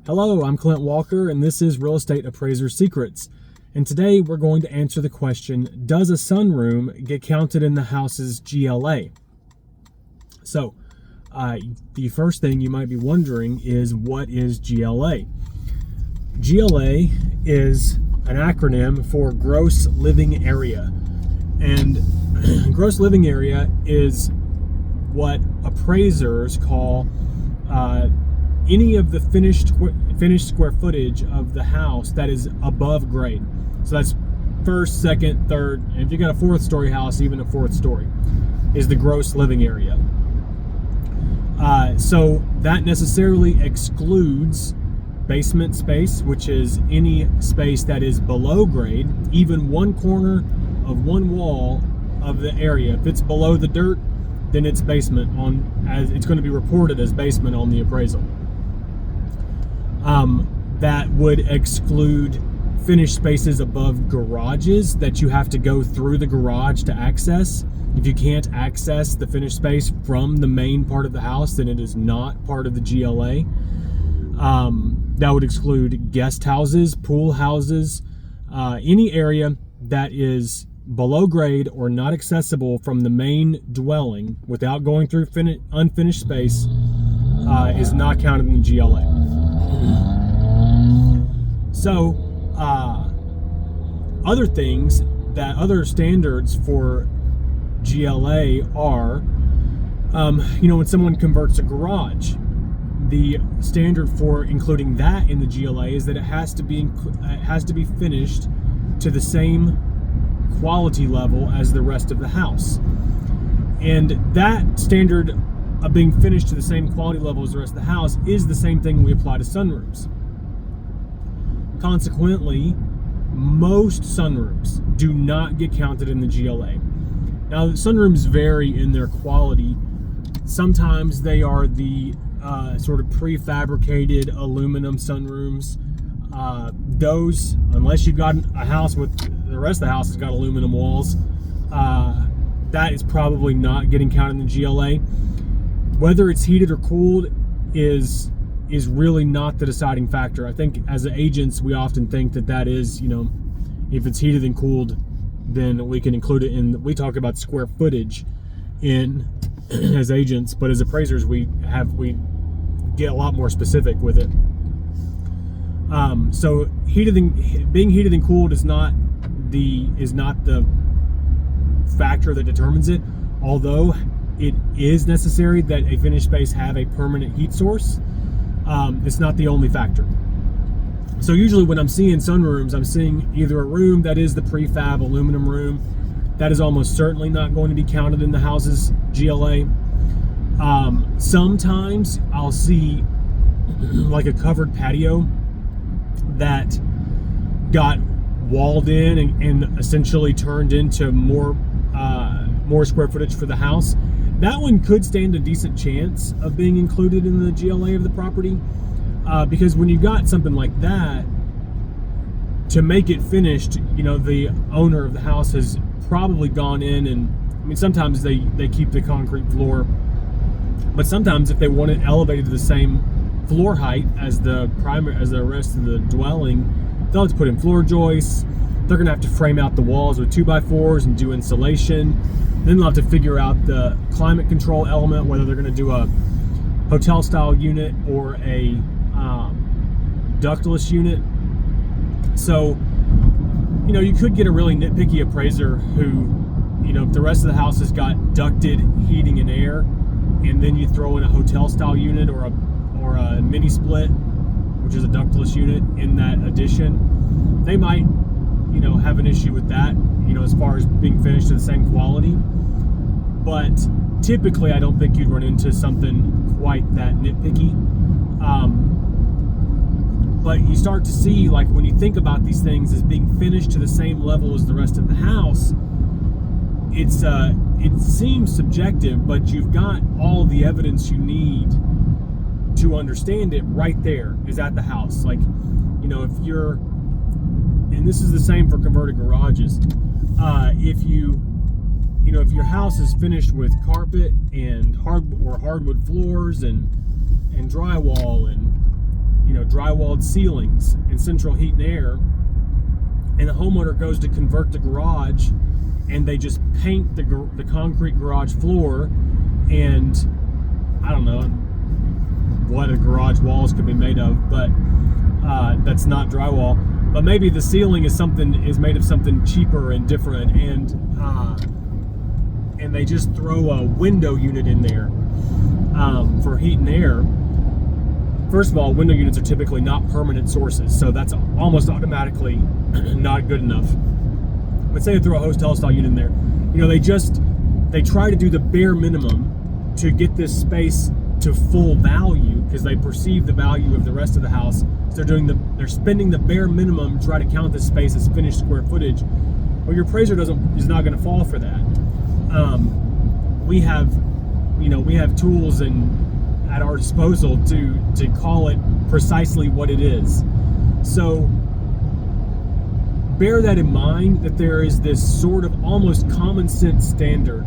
Hello, I'm Clint Walker, and this is Real Estate Appraiser Secrets. And today we're going to answer the question, does a sunroom get counted in the house's GLA? So, the first thing you might be wondering is, what is GLA? GLA is an acronym for Gross Living Area. And gross living area is what appraisers call any of the finished square footage of the house that is above grade. So that's first, second, third, and if you got a fourth story house, even a fourth story is the gross living area. So that necessarily excludes basement space, which is any space that is below grade, even one corner of one wall of the area. If it's below the dirt, then it's basement as it's going to be reported as basement on the appraisal. That would exclude finished spaces above garages that you have to go through the garage to access. If you can't access the finished space from the main part of the house, then it is not part of the GLA. That would exclude guest houses, pool houses, any area that is below grade or not accessible from the main dwelling without going through unfinished space is not counted in the GLA. So, other standards for GLA are, when someone converts a garage, the standard for including that in the GLA is that it has to be finished to the same quality level as the rest of the house. And that standard of being finished to the same quality level as the rest of the house is the same thing we apply to sunrooms. Consequently, most sunrooms do not get counted in the GLA. Now, sunrooms vary in their quality. Sometimes they are the sort of prefabricated aluminum sunrooms. Those, unless you've got a house with the rest of the house has got aluminum walls, that is probably not getting counted in the GLA. Whether it's heated or cooled is really not the deciding factor. I think as agents, we often think that is, if it's heated and cooled, then we can include it in. We talk about square footage as agents, but as appraisers, we get a lot more specific with it. So being heated and cooled is not the factor that determines it, although it is necessary that a finished space have a permanent heat source. It's not the only factor. So usually when I'm seeing sunrooms, I'm seeing either a room that is the prefab aluminum room. That is almost certainly not going to be counted in the house's GLA. Sometimes I'll see like a covered patio that got walled in and essentially turned into more square footage for the house. That one could stand a decent chance of being included in the GLA of the property, because when you got something like that, to make it finished, the owner of the house has probably gone in and, sometimes they keep the concrete floor, but sometimes if they want it elevated to the same floor height as the rest of the dwelling, they'll have to put in floor joists. They're going to have to frame out the walls with 2x4s and do insulation. Then they'll have to figure out the climate control element, whether they're going to do a hotel style unit or a ductless unit. So, you could get a really nitpicky appraiser who, if the rest of the house has got ducted heating and air, and then you throw in a hotel style unit or a mini split, which is a ductless unit in that addition, they might, have an issue with that, as far as being finished to the same quality. But typically, I don't think you'd run into something quite that nitpicky. But you start to see, like, when you think about these things as being finished to the same level as the rest of the house, it seems subjective, but you've got all the evidence you need to understand it right there is at the house. Like, if you're, and this is the same for converted garages, if your house is finished with carpet and hardwood floors and drywall and drywalled ceilings and central heat and air, and the homeowner goes to convert the garage, and they just paint the concrete garage floor, and I don't know what a garage walls could be made of, but that's not drywall. But maybe the ceiling is made of something cheaper and different, and they just throw a window unit in there for heat and air. First of all, window units are typically not permanent sources, so that's almost automatically not good enough. But say they throw a hotel style unit in there, they try to do the bare minimum to get this space to full value, because they perceive the value of the rest of the house. So they're spending the bare minimum to try to count this space as finished square footage. Well, your appraiser is not going to fall for that. We have tools at our disposal to call it precisely what it is. So bear that in mind, that there is this sort of almost common sense standard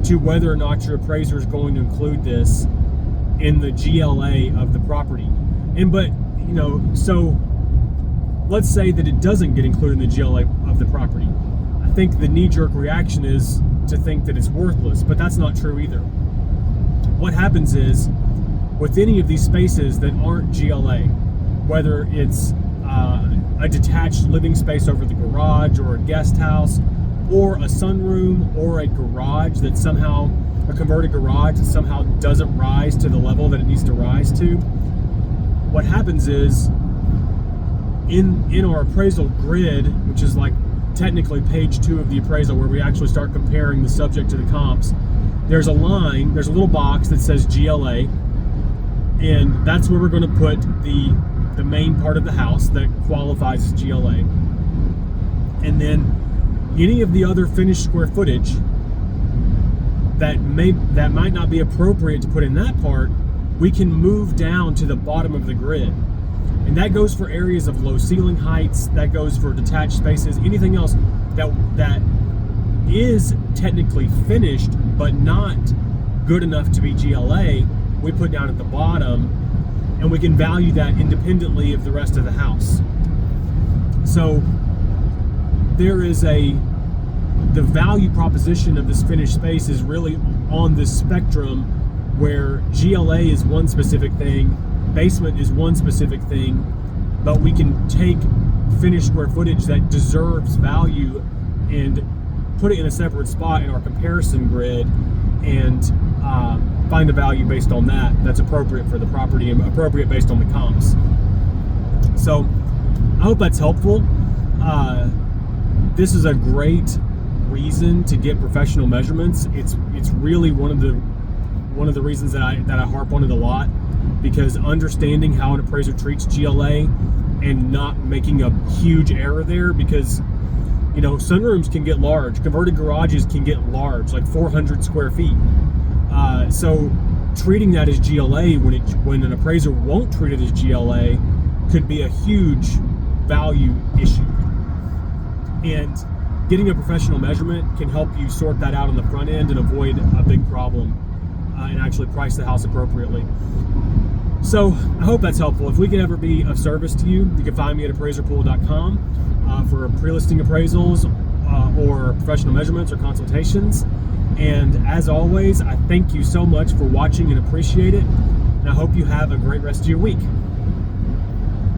to whether or not your appraiser is going to include this in the GLA of the property. So let's say that it doesn't get included in the GLA of the property. I think the knee-jerk reaction is to think that it's worthless, but that's not true either. What happens is, with any of these spaces that aren't GLA, whether it's a detached living space over the garage, or a guest house, or a sunroom, or a garage that somehow, a converted garage that somehow doesn't rise to the level that it needs to rise to, what happens is, in our appraisal grid, which is like technically page 2 of the appraisal, where we actually start comparing the subject to the comps, there's a little box that says GLA, and that's where we're going to put the main part of the house that qualifies as GLA. And then any of the other finished square footage that might not be appropriate to put in that part, we can move down to the bottom of the grid. And that goes for areas of low ceiling heights, that goes for detached spaces, anything else that is technically finished but not good enough to be GLA, we put down at the bottom, and we can value that independently of the rest of the house. So there is the value proposition of this finished space is really on this spectrum, where GLA is one specific thing, basement is one specific thing, but we can take finished square footage that deserves value and put it in a separate spot in our comparison grid, and find a value based on that's appropriate for the property and appropriate based on the comps. So I hope that's helpful. This is a great reason to get professional measurements. It's really one of the reasons that I harp on it a lot, because understanding how an appraiser treats GLA and not making a huge error there, because sunrooms can get large, converted garages can get large, like 400 square feet. So treating that as GLA when an appraiser won't treat it as GLA could be a huge value issue. And getting a professional measurement can help you sort that out on the front end and avoid a big problem, and actually price the house appropriately. So I hope that's helpful. If we can ever be of service to you, you can find me at appraiserpool.com for pre-listing appraisals or professional measurements or consultations. And as always, I thank you so much for watching and appreciate it. And I hope you have a great rest of your week.